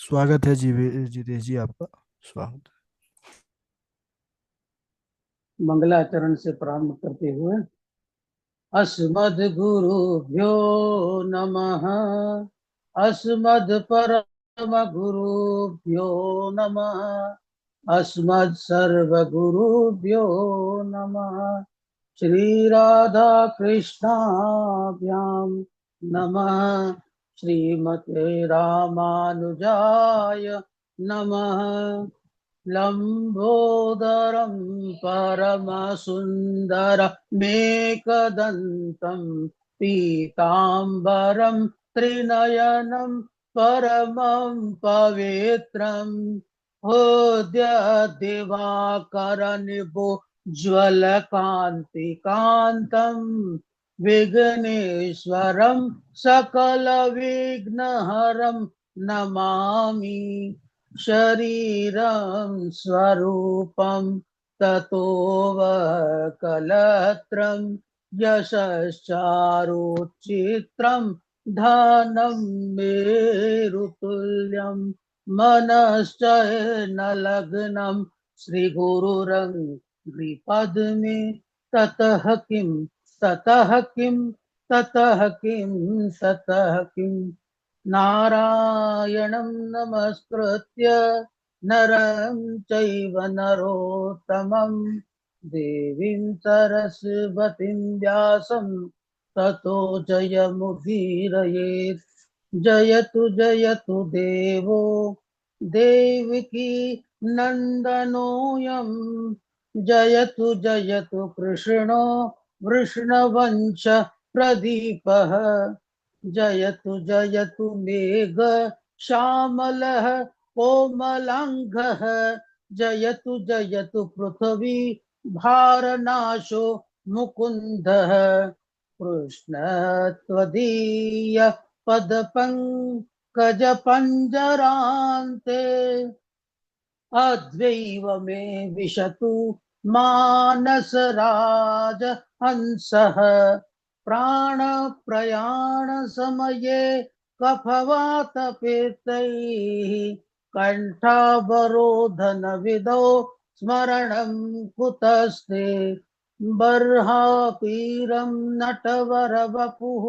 स्वागत है जितेश जी, आपका स्वागत मंगलाचरण से प्रारंभ करते हुए अस्मद्गुरुभ्यो नमः। अस्मद्परमगुरुभ्यो नमः। अस्मत्सर्वगुरुभ्यो नमः। श्रीराधा कृष्णाभ्यां नमः। श्रीमते रामानुजाय नमः। लंबोदरं परमसुन्दरमेकदन्तं पीताम्बरं त्रिनयनं परमं पवित्रम् ज्वलकान्तिकान्तं विघ्नेश्वरं सकलविघ्नहरं नमामि। शरीरं स्वरूपं ततो कलत्रं यशश्चारुचित्रं धनं मेरुतुल्यं मनश्च न लग्नं श्रीगुरुरङ्घ्रिपद्मे ततः किं ततः किं ततः किं ततः किम् नारायणं नमस्कृत्य नरं चैव नरोत्तमं देवीं सरस्वतीं व्यासं ततो जयमुदीरयेत्। जयतु जयतु देवो देवकी नन्दनोऽयं। जयतु जयतु कृष्णो वृषणवंश प्रदीपः। जयतु जयतु मेघ श्यामलः कोमलाङ्गः। जयतु जयतु पृथ्वी भारनाशो मुकुन्दः। कृष्णत्वदीय पदपङ्कजपञ्जरान्ते अद्वैव मे विशतु मानसराज हंसः। प्राणप्रयाण समये कफवातपित्तैः कंठावरोधन विधौ स्मरणं कुतस्ते। बर्हापीरं नटवरवपुः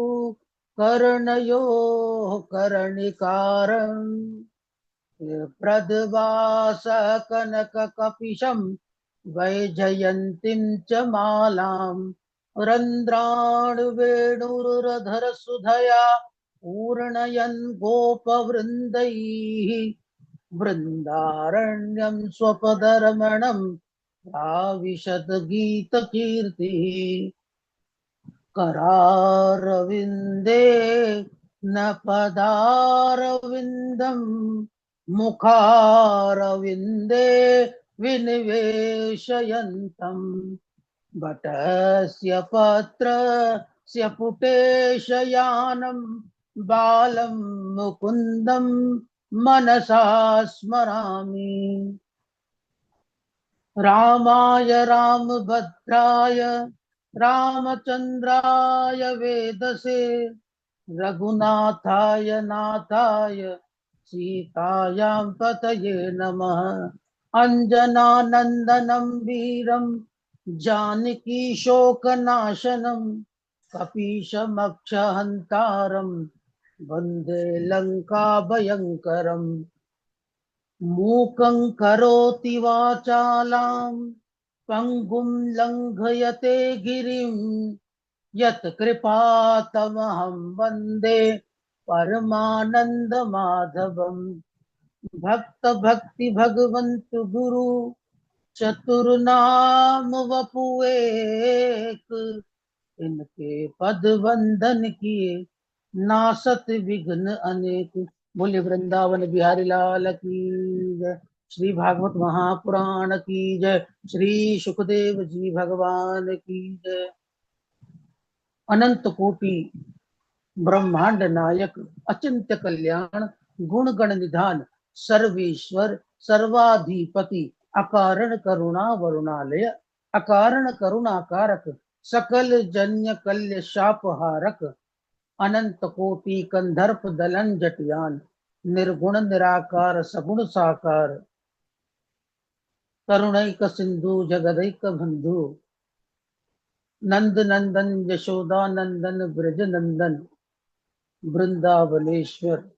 कर्णयोः कर्णिकारम् प्रद्भासः कनककपिशं वैजयन्तीं च मालाम् रन्ध्राणुवेणुरुरधरसुधया पूर्णयन् गोपवृन्दैः वृन्दारण्यं स्वपदरमणं प्राविशद् गीतकीर्तिः। करारविन्दे न पदारविन्दम् मुखारविन्दे विनिवेशयन्तम् बटस्य पत्रस्य पुटेशयानं बालं मुकुन्दं मनसा स्मरामि। रामाय रामभद्राय रामचन्द्राय वेदसे रघुनाथाय नाथाय सीतायां पतये नमः। अंजनानंदनं वीरं जानकी शोकनाशनं कपीशमक्षहन्तारं वन्दे लंका भयङ्करम्। मूकं करोति वाचालां पङ्गुं लङ्घयते गिरिं यत्कृपातमहं वन्दे परमानन्दमाधवम्। भक्त भक्ति भगवन्तु गुरु चतुर्नाम वपुएक इनके पद वंदन किए नासत विघ्न अनेक। बोले वृंदावन बिहारी लाल की जय। श्री भागवत महापुराण की जय। श्री सुखदेव जी भगवान की जय। अनंत कोटि ब्रह्मांड नायक अचिंत्य कल्याण गुण गण निधान सर्वेश्वर सर्वाधिपति अकारण करुणा वरुणालय अकारण करुणा कारक सकल जन्य कल्य शापहारक अनंत कोटि कंधर्प दलन जटियान निर्गुण निराकार सगुण साकार, करुणैक सिंधु जगदैक बंधु, नंद नंदन यशोदा नंदन ब्रज नंदन, वृंदावनेश्वर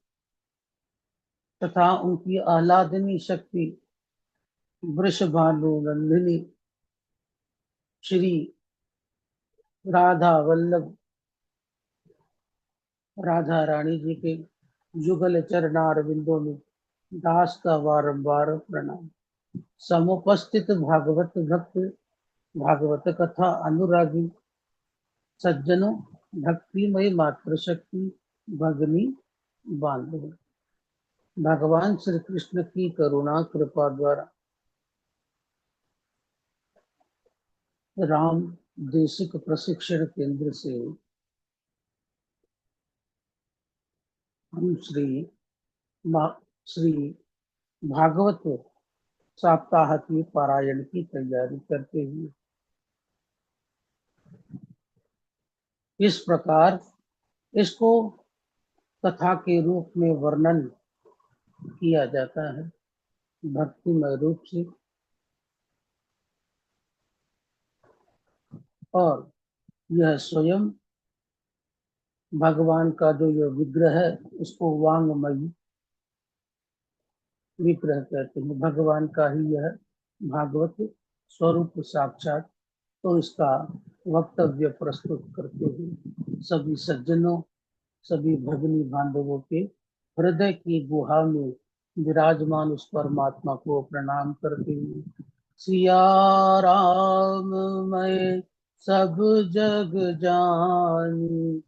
तथा उनकी आह्लादनी शक्ति वृषभानु नंदिनी श्री राधा वल्लभ राधा रानी जी के युगल चरणार बिंदों में दास का बारंबार प्रणाम। समुपस्थित भागवत भक्त, भागवत कथा अनुरागी सज्जनों, भक्तिमय मातृशक्ति भगनी बांधव, भगवान श्री कृष्ण की करुणा कृपा द्वारा राम देशिक प्रशिक्षण केंद्र से हम श्री भागवत सप्ताह की पारायण की तैयारी करते हुए इस प्रकार इसको कथा के रूप में वर्णन किया जाता है, भक्तिमय रूप से। और यह स्वयं भगवान का जो यह विग्रह है इसको वांगमयी विग्रह कहते हैं, भगवान का ही यह भागवत स्वरूप साक्षात। तो इसका वक्तव्य प्रस्तुत करते हुए सभी सज्जनों, सभी भगनी बांधवों के हृदय की गुहा में विराजमान उस परमात्मा को प्रणाम करते हुए सिया राम मैं सब जग जानी,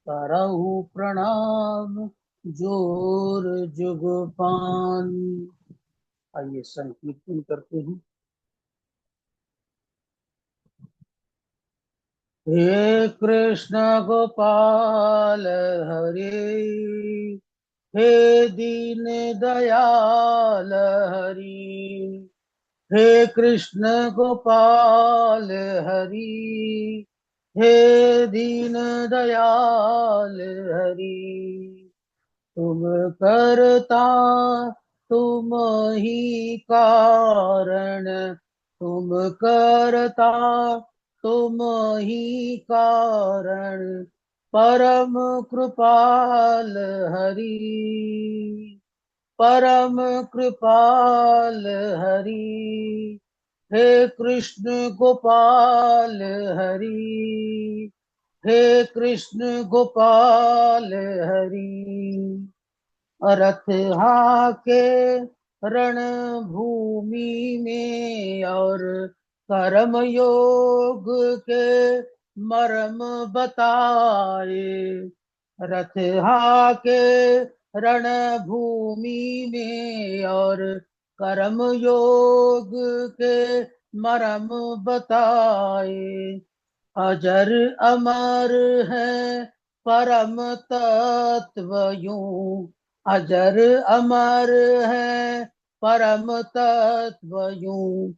करहु प्रणाम जोर जुग पानी। आइए संकीर्तन करते हैं। हे कृष्ण गोपाल हरे, हे दीन दयाल हरि, हे कृष्ण गोपाल हरि, हे दीन दयाल हरि। तुम करता तुम ही कारण, तुम करता तुम ही कारण, परम कृपाल हरि, परम कृपाल हरि। हे कृष्ण गोपाल हरि, हे कृष्ण गोपाल हरि। रथ हाके रण भूमि में और कर्म योग के मर्म बताए, रथ हाके रण भूमि में और कर्म योग के मर्म बताए। अजर अमर है परम तत्व यूं, अजर अमर है परम तत्व यूं,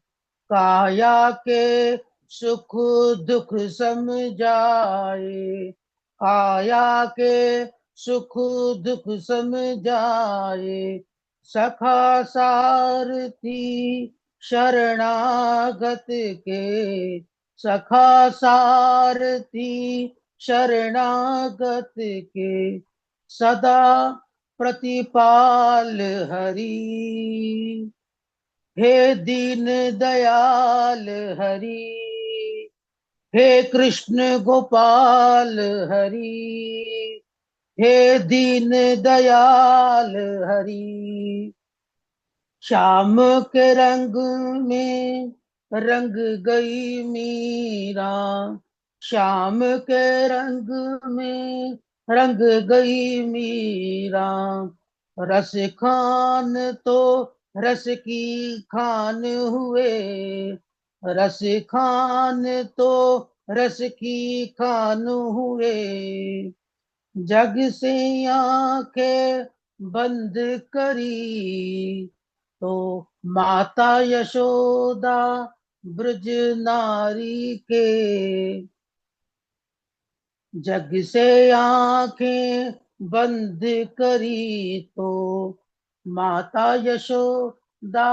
काया के सुख दुख समझाए, काया के सुख दुख समझाए। सखा सारथी शरणागत के, सखा सारथी शरणागत के, सदा प्रतिपाल हरि। हे दीन दयाल हरि, हे कृष्ण गोपाल हरि, हे दीन दयाल हरि। श्याम के रंग में रंग गई मीरा, श्याम के रंग में रंग गई मीरा। रस खान तो रस की खान हुए, रस खान तो रस की खान हुए। जग से आंखें बंद करी तो माता यशोदा ब्रज नारी के, जग से आंखें बंद करी तो माता यशोदा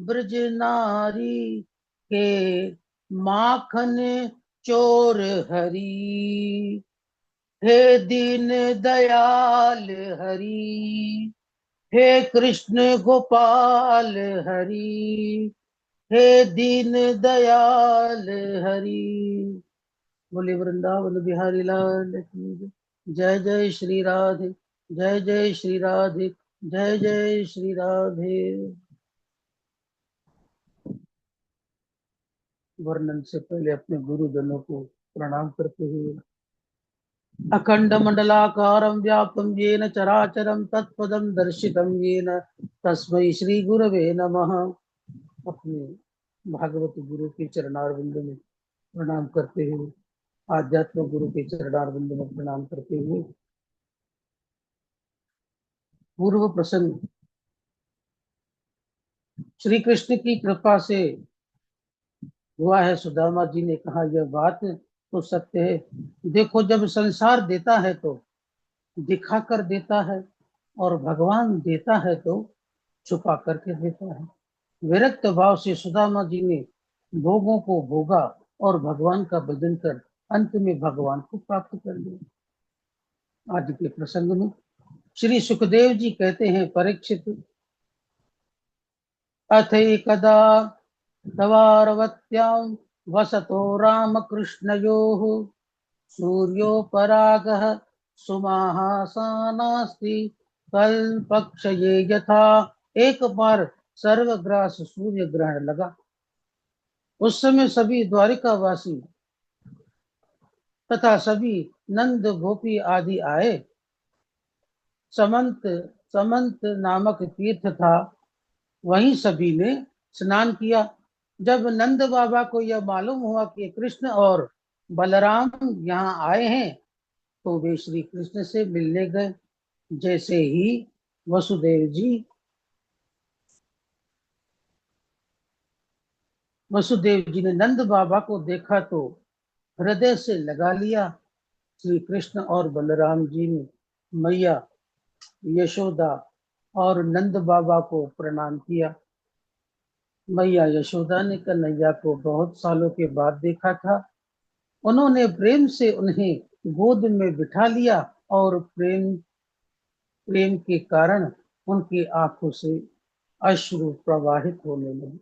ब्रज नारी के माखन चोर हरी। हे दीन दयाल हरी, हे कृष्ण गोपाल हरी, हे दीन दयाल हरी। बोले वृंदावन बिहारी लाल की जय। जय जय श्री राधे, जय जय श्री राधे, जय जय श्री राधे। वर्णन से पहले अपने गुरुजनों को प्रणाम करते हुए, अखंड मंडलाकारं व्याप्तं येन चराचरं तत्पदं दर्शितं येन तस्मै श्री गुरवे नमः। अपने भागवत गुरु के चरणारविंद में प्रणाम करते हुए, आध्यात्म गुरु के चरणारविंद में प्रणाम करते हुए, पूर्व प्रसंग श्री कृष्ण की कृपा से हुआ है। सुदामा जी ने कहा यह बात तो सत्य है। देखो, जब संसार देता है तो दिखा कर देता है, और भगवान देता है तो छुपा करके देता है। विरक्त भाव से सुदामा जी ने भोगों को भोगा और भगवान का भजन कर अंत में भगवान को प्राप्त कर लिया। आज के प्रसंग में श्री सुखदेव जी कहते हैं, परीक्षित, अथैकदा तवारवत्यां वसतो रामकृष्णयोः सूर्योपरागः सुमाहासानास्ति कल्पक्षये यथा। एक बार सर्वग्रास सूर्य ग्रहण लगा। उस समय सभी द्वारिकावासी तथा सभी नंद गोपी आदि आए। समंत समंत नामक तीर्थ था, वहीं सभी ने स्नान किया। जब नंद बाबा को यह मालूम हुआ कि कृष्ण और बलराम यहाँ आए हैं, तो वे श्री कृष्ण से मिलने गए। जैसे ही वसुदेव जी ने नंद बाबा को देखा तो हृदय से लगा लिया। श्री कृष्ण और बलराम जी ने मैया यशोदा और नंद बाबा को प्रणाम किया। मैया यशोदा ने कन्हैया को बहुत सालों के बाद देखा था। उन्होंने प्रेम से उन्हें गोद में बिठा लिया और प्रेम प्रेम के कारण उनकी आंखों से अश्रु प्रवाहित होने लगे।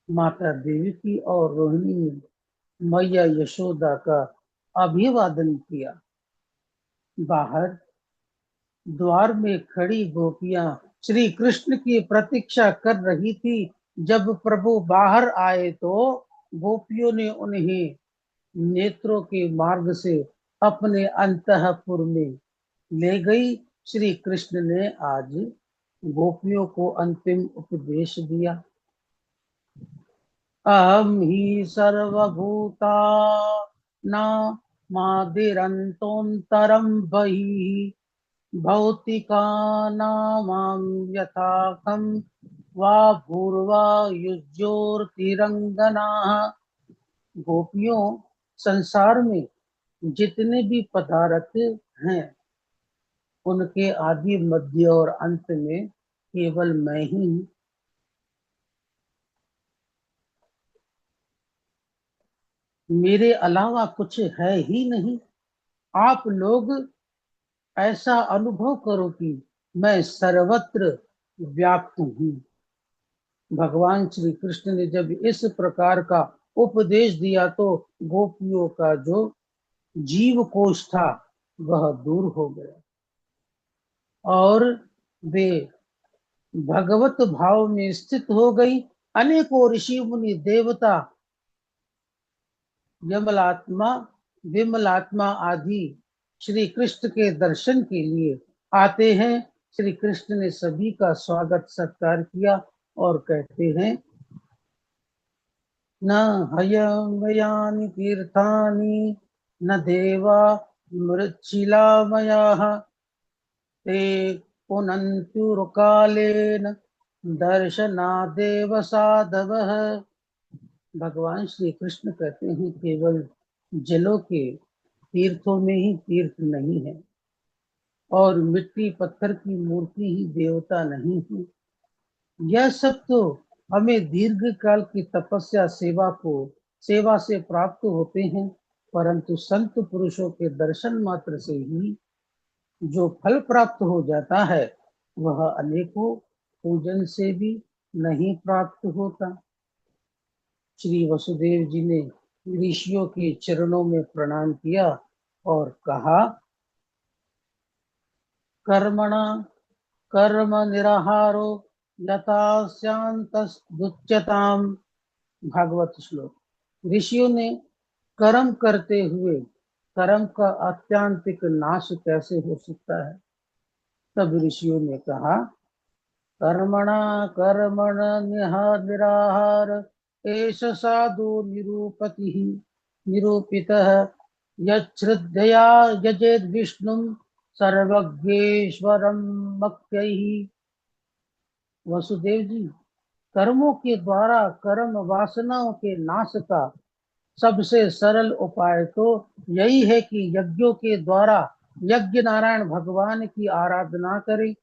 माता देवकी और रोहिणी ने मैया यशोदा का अभिवादन किया। बाहर द्वार में खड़ी गोपियां श्री कृष्ण की प्रतीक्षा कर रही थी। जब प्रभु बाहर आए तो गोपियों ने उन्हें नेत्रों के मार्ग से अपने अंतःपुर में ले गई। श्री कृष्ण ने आज गोपियों को अंतिम उपदेश दिया। अहम ही सर्वभूता न मादिरंतोन्तरम बहि भौतिका नामां यथाकं वा भूर्वा युज्योर्तिरंगनाः। गोपियों, संसार में जितने भी पदार्थ हैं, उनके आदि मध्य और अंत में केवल मैं ही। मेरे अलावा कुछ है ही नहीं। आप लोग ऐसा अनुभव करो कि मैं सर्वत्र व्याप्त हूँ। भगवान श्री कृष्ण ने जब इस प्रकार का उपदेश दिया तो गोपियों का जो जीव कोश था वह दूर हो गया, और वे भगवत भाव में स्थित हो गई। अनेकों ऋषि मुनि देवता, यमलात्मा, विमलात्मा आदि श्री कृष्ण के दर्शन के लिए आते हैं। श्री कृष्ण ने सभी का स्वागत सत्कार किया और कहते हैं, न हयमयानि तीर्थानि न देवा मृच्छिलामयाः ते पुनन्तुर्कालेन दर्शनादेव साधवः। भगवान श्री कृष्ण कहते हैं, केवल जलों के तीर्थों में ही तीर्थ नहीं है, और मिट्टी पत्थर की मूर्ति ही देवता नहीं है। यह सब तो हमें दीर्घ काल की तपस्या सेवा से प्राप्त होते हैं, परंतु संत पुरुषों के दर्शन मात्र से ही जो फल प्राप्त हो जाता है वह अनेकों पूजन से भी नहीं प्राप्त होता। श्री वसुदेव जी ने ऋषियों के चरणों में प्रणाम किया और कहा, कर्मणा कर्म निराहारो यथा शांतस्तुच्यताम। भागवत श्लोक। ऋषियों ने कर्म करते हुए कर्म का आत्यांतिक नाश कैसे हो सकता है? तब ऋषियों ने कहा, कर्मणा कर्मण निराहार एष साधु निरूपितः यच्छ्रद्धया यजेद विष्णुं सर्वज्ञेश्वरं मक्यैः। वसुदेव जी, कर्मों के द्वारा कर्म वासनाओं के नाश का सबसे सरल उपाय तो यही है कि यज्ञों के द्वारा यज्ञ नारायण भगवान की आराधना करें।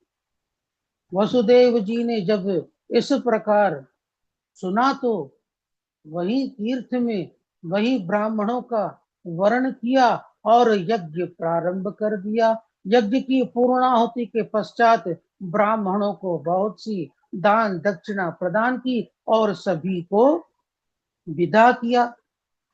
वसुदेव जी ने जब इस प्रकार सुना तो वही तीर्थ में वही ब्राह्मणों का वर्ण किया और यज्ञ प्रारंभ कर दिया। यज्ञ की पूर्णाहुति के पश्चात ब्राह्मणों को बहुत सी दान दक्षिणा प्रदान की और सभी को विदा किया।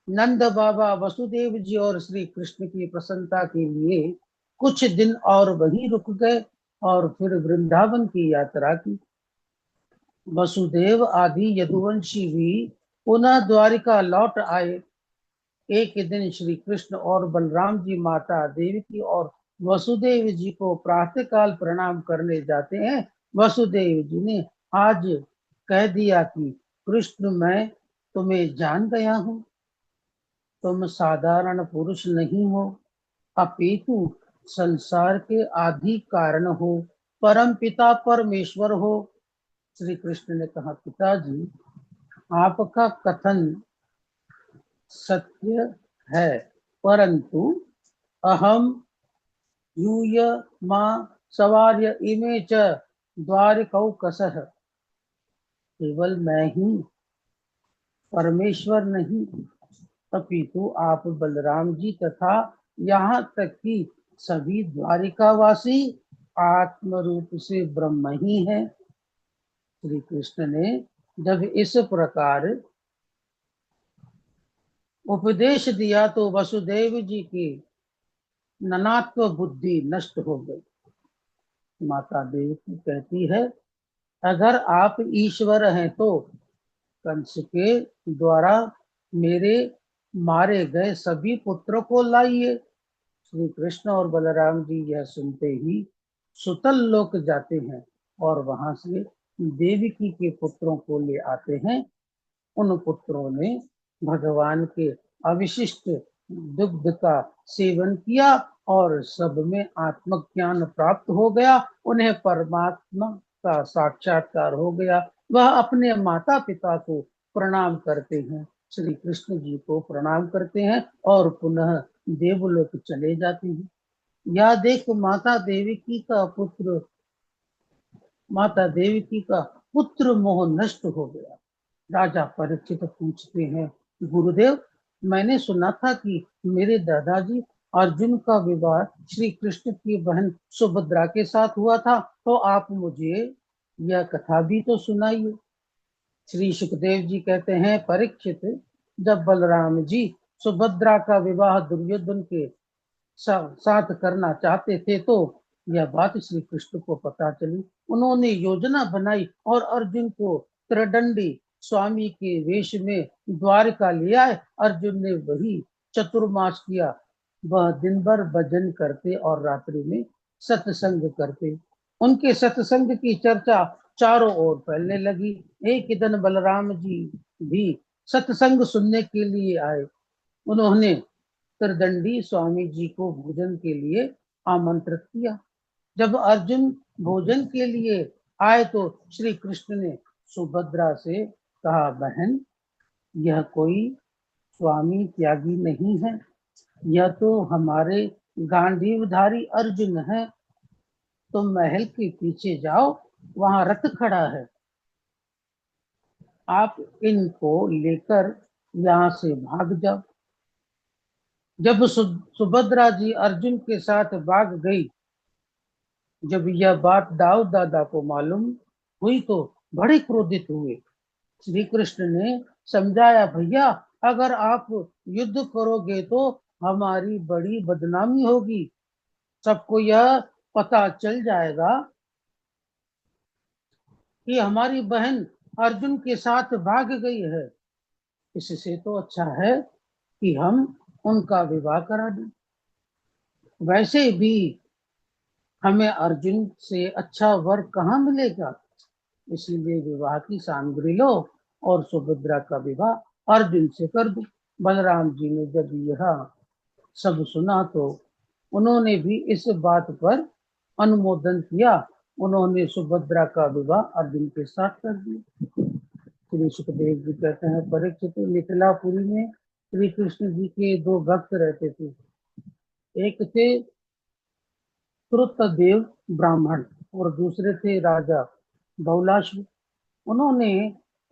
नंद बाबा वसुदेव जी और श्री कृष्ण की प्रसन्नता के लिए कुछ दिन और वहीं रुक गए और फिर वृंदावन की यात्रा की। वसुदेव आदि यदुवंशी भी पुनः द्वारिका लौट आए। एक दिन श्री कृष्ण और बलराम जी माता देवकी और वसुदेव जी को प्रातःकाल प्रणाम करने जाते हैं। वसुदेव जी ने आज कह दिया कि कृष्ण, मैं तुम्हें जान गया हूँ, तुम साधारण पुरुष नहीं हो, अपितु संसार के आदि कारण हो, परम पिता परमेश्वर हो। श्री कृष्ण ने कहा, पिताजी, आपका कथन सत्य है, परंतु अहम यूय मां सवार्य इमे च द्वारिकौ कसः। केवल मैं ही परमेश्वर नहीं, अपितु आप बलराम जी तथा यहाँ तक कि सभी द्वारिकावासी आत्म रूप से ब्रह्म ही हैं। श्री कृष्ण ने जब इस प्रकार उपदेश दिया तो वसुदेव जी की ननात्व बुद्धि नष्ट हो गई। माता देवकी कहती है, अगर आप ईश्वर हैं तो कंस के द्वारा मेरे मारे गए सभी पुत्रों को लाइए। श्री कृष्ण और बलराम जी यह सुनते ही सुतल लोक जाते हैं और वहां से देवकी के पुत्रों को ले आते हैं। उन पुत्रों ने भगवान के अविशिष्ट दुग्ध का सेवन किया और सब में आत्मज्ञान प्राप्त हो गया। उन्हें परमात्मा का साक्षात्कार हो गया। वह अपने माता पिता को प्रणाम करते हैं, श्री कृष्ण जी को प्रणाम करते हैं और पुनः देवलोक चले जाते हैं। या देख, माता देवकी का पुत्र मोह नष्ट हो गया। राजा परीक्षित पूछते हैं, गुरुदेव, मैंने सुना था कि मेरे दादाजी अर्जुन का विवाह श्री कृष्ण की बहन सुभद्रा के साथ हुआ था, तो आप मुझे यह कथा भी तो सुनाइए। श्री सुखदेव जी कहते हैं, परीक्षित, जब बलराम जी सुभद्रा का विवाह दुर्योधन के साथ करना चाहते थे तो यह बात श्री कृष्ण को पता चली। उन्होंने योजना बनाई और अर्जुन को त्रिदंडी स्वामी के वेश में द्वारका ले आए। अर्जुन ने वही चतुर्मास किया। वह दिन भर भजन करते और रात्रि में सत्संग करते। उनके सत्संग की चर्चा चारों ओर फैलने लगी। एक दिन बलराम जी भी सत्संग सुनने के लिए आए। उन्होंने त्रिदंडी स्वामी जी को भोजन के लिए आमंत्रित किया। जब अर्जुन भोजन के लिए आए तो श्री कृष्ण ने सुभद्रा से कहा, बहन, यह कोई स्वामी त्यागी नहीं है, यह तो हमारे गांडीवधारी अर्जुन है। तुम महल के पीछे जाओ, वहां रथ खड़ा है, आप इनको लेकर यहाँ से भाग जाओ। जब सुभद्रा जी अर्जुन के साथ भाग गई, जब यह बात दाऊद दादा को मालूम हुई तो बड़े क्रोधित हुए। श्री कृष्ण ने समझाया, भैया अगर आप युद्ध करोगे तो हमारी बड़ी बदनामी होगी, सबको यह पता चल जाएगा कि हमारी बहन अर्जुन के साथ भाग गई है। इससे तो अच्छा है कि हम उनका विवाह करा दें। वैसे भी हमें अर्जुन से अच्छा वर कहाँ मिलेगा, इसीलिए विवाह की सामग्री लो और सुभद्रा का विवाह अर्जुन से कर दो। बलराम जी ने जब यह सब सुना तो उन्होंने भी इस बात पर अनुमोदन किया। उन्होंने सुभद्रा का विवाह अर्जुन के साथ कर दिया। श्री सुखदेव जी कहते हैं, परीक्षित, मिथिलापुरी में श्री कृष्ण जी के दो भक्त रहते थे। एक थे श्रुतदेव ब्राह्मण और दूसरे थे राजा बहुलाश्व। उन्होंने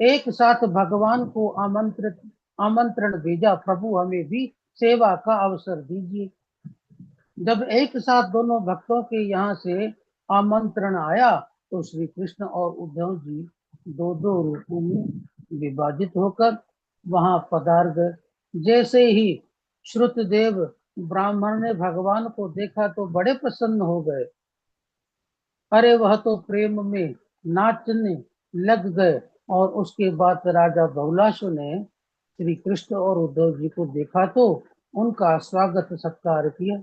एक साथ भगवान को आमंत्रण भेजा, प्रभु हमें भी सेवा का अवसर दीजिए। जब एक साथ दोनों भक्तों के यहाँ से आमंत्रण आया तो श्री कृष्ण और उद्धव जी दो दो रूपों में विभाजित होकर वहां पधार गए। जैसे ही श्रुतदेव ब्राह्मण ने भगवान को देखा तो बड़े प्रसन्न हो गए। अरे वह तो प्रेम में नाचने लग गए। और उसके बाद राजा बहुलाशु ने श्री कृष्ण और उद्धव जी को देखा तो उनका स्वागत सत्कार किया।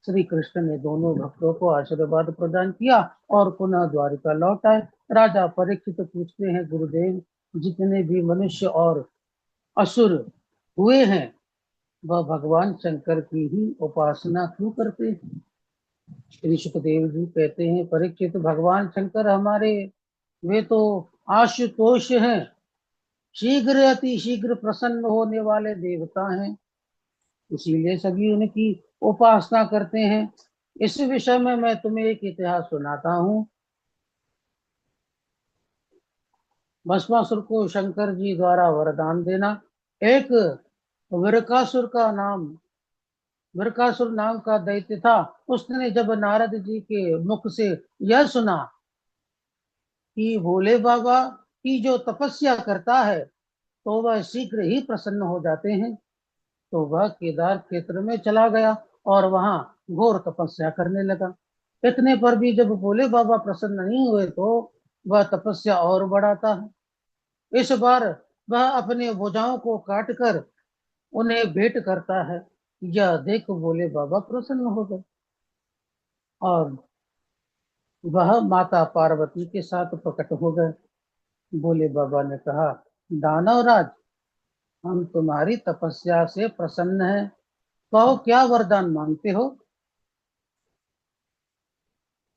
श्री कृष्ण ने दोनों भक्तों को आशीर्वाद प्रदान किया और पुनः द्वारिका लौट आए। राजा परीक्षित पूछते हैं, गुरुदेव, जितने भी मनुष्य और असुर हुए हैं वह भगवान शंकर की ही उपासना क्यों करते हैं? श्री सुखदेव जी कहते हैं, परीक्षित, भगवान शंकर हमारे वे तो आशुतोष हैं, शीघ्र अति शीघ्र प्रसन्न होने वाले देवता हैं, इसीलिए सभी उनकी उपासना करते हैं। इस विषय में मैं तुम्हें एक इतिहास सुनाता हूँ। भस्मासुर को शंकर जी द्वारा वरदान देना। एक वृकासुर का नाम वृकासुर नाम का दैत्य था। उसने जब नारद जी के मुख से यह सुना कि भोले बाबा की जो तपस्या करता है तो वह शीघ्र ही प्रसन्न हो जाते हैं, तो वह केदार क्षेत्र में चला गया और वहां घोर तपस्या करने लगा। इतने पर भी जब भोले बाबा प्रसन्न नहीं हुए तो वह तपस्या और बढ़ाता है। इस बार वह अपने भुजाओं को काटकर उन्हें भेंट करता है। यह देख भोले बाबा प्रसन्न हो गए और वह माता पार्वती के साथ प्रकट हो गए। भोले बाबा ने कहा, दानवराज, हम तुम्हारी तपस्या से प्रसन्न हैं, कहो क्या वरदान मांगते हो?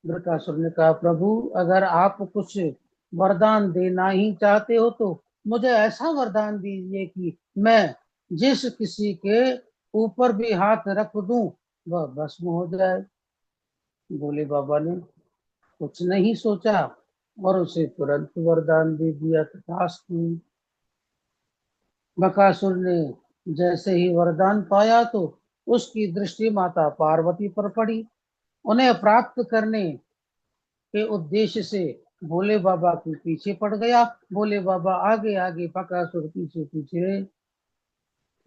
वृकासुर ने कहा, प्रभु, अगर आप कुछ वरदान देना ही चाहते हो तो मुझे ऐसा वरदान दीजिए कि मैं जिस किसी के ऊपर भी हाथ रख दूं वह भस्म हो जाए। भोले बाबा ने कुछ नहीं सोचा और उसे तुरंत वरदान दे दिया। तथास्तु। बकासुर ने जैसे ही वरदान पाया तो उसकी दृष्टि माता पार्वती पर पड़ी। उन्हें प्राप्त करने के उद्देश्य से भोले बाबा के पीछे पड़ गया। भोले बाबा आगे आगे, बकासुर पीछे पीछे।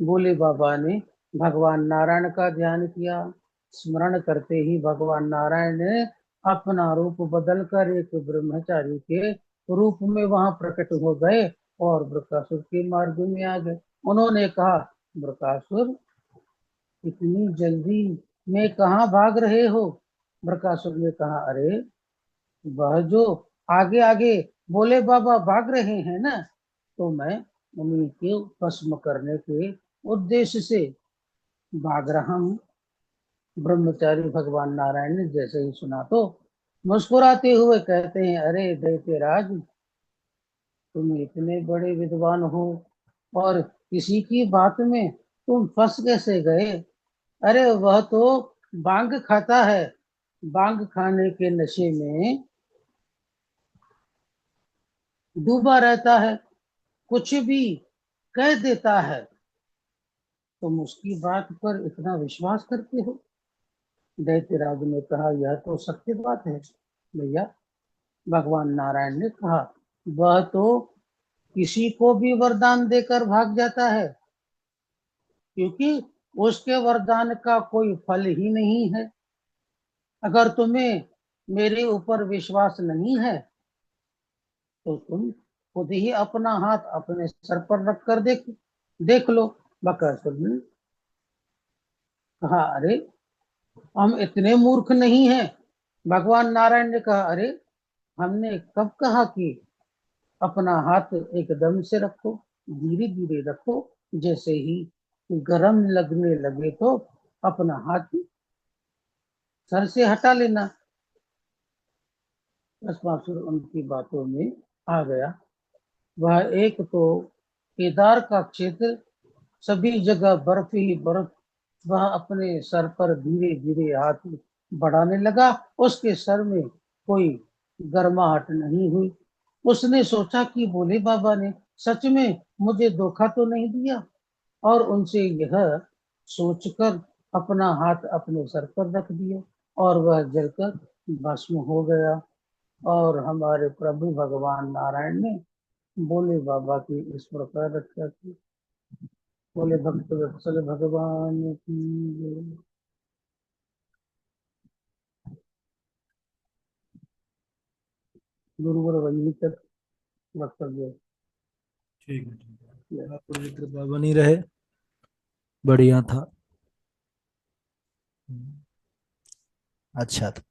भोले बाबा ने भगवान नारायण का ध्यान किया। स्मरण करते ही भगवान नारायण ने अपना रूप बदलकर एक ब्रह्मचारी के रूप में वहां प्रकट हो गए और बृकासुर के मार्ग में आ गए। उन्होंने कहा, बृकासुर, इतनी जल्दी में कहाँ भाग रहे हो? बृकासुर ने कहा, अरे वह जो आगे आगे भोले बाबा भाग रहे हैं ना, तो मैं उन्हीं के भस्म करने के उद्देश्य से भाग रहा हूँ। ब्रह्मचारी भगवान नारायण ने जैसे ही सुना तो मुस्कुराते हुए कहते हैं, अरे दैत्यराज, तुम इतने बड़े विद्वान हो और किसी की बात में तुम फंस कैसे गए? अरे वह तो भांग खाता है, भांग खाने के नशे में डूबा रहता है, कुछ भी कह देता है, तुम उसकी बात पर इतना विश्वास करते हो। दैत्यराज ने कहा, यह तो सत्य बात है भैया। भगवान नारायण ने कहा, वह तो किसी को भी वरदान देकर भाग जाता है, क्योंकि उसके वरदान का कोई फल ही नहीं है। अगर तुम्हें मेरे ऊपर विश्वास नहीं है तो तुम खुद ही अपना हाथ अपने सर पर रख कर देख लो। बकासुर ने कहा, अरे हम इतने मूर्ख नहीं हैं। भगवान नारायण ने कहा, अरे हमने कब कहा कि अपना हाथ एकदम से रखो, धीरे धीरे रखो, जैसे ही गरम लगने लगे तो अपना हाथ सर से हटा लेना। भस्मासुर उनकी बातों में आ गया। वह एक तो केदार का क्षेत्र, सभी जगह बर्फ ही बर्फ। वह अपने सर पर धीरे धीरे हाथ बढ़ाने लगा। उसके सर में कोई गर्माहट नहीं हुई। उसने सोचा कि भोले बाबा ने सच में मुझे धोखा तो नहीं दिया, और उनसे यह सोचकर अपना हाथ अपने सर पर रख दिया, और वह जलकर भस्म हो गया। और हमारे प्रभु भगवान नारायण ने भोले बाबा की इस प्रकार रक्षा की। बोले भक्त वत्सल भगवान की जय। गुरुवर वही तक वक्तव्य। ठीक है, ठीक है, आपको भी कृपा बनी रहे। बढ़िया था। अच्छा था।